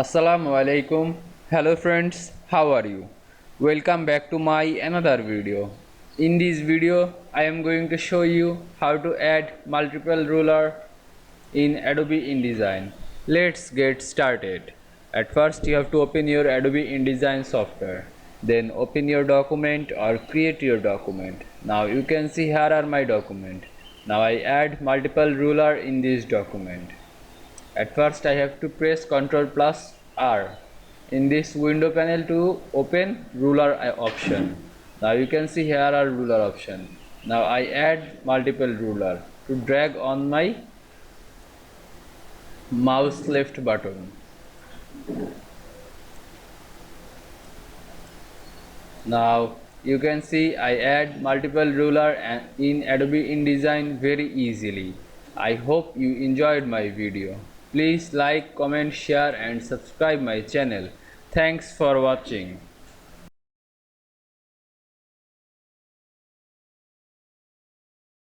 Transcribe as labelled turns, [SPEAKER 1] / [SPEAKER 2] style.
[SPEAKER 1] Assalamu Walaikum. Hello friends, how are you? Welcome back to my another video. In this video, I am going to show you how to add multiple ruler in Adobe InDesign. Let's get started. At first, you have to open your Adobe InDesign software. Then open your document or create your document. Now you can see here are my document. Now I add multiple ruler in this document. At first I have to press Ctrl plus R in this window panel to open ruler option. Now you can see here are ruler option. Now I add multiple ruler to drag on my mouse left button. Now you can see I add multiple ruler in Adobe InDesign very easily. I hope you enjoyed my video. Please like, comment, share and subscribe my channel. Thanks for watching.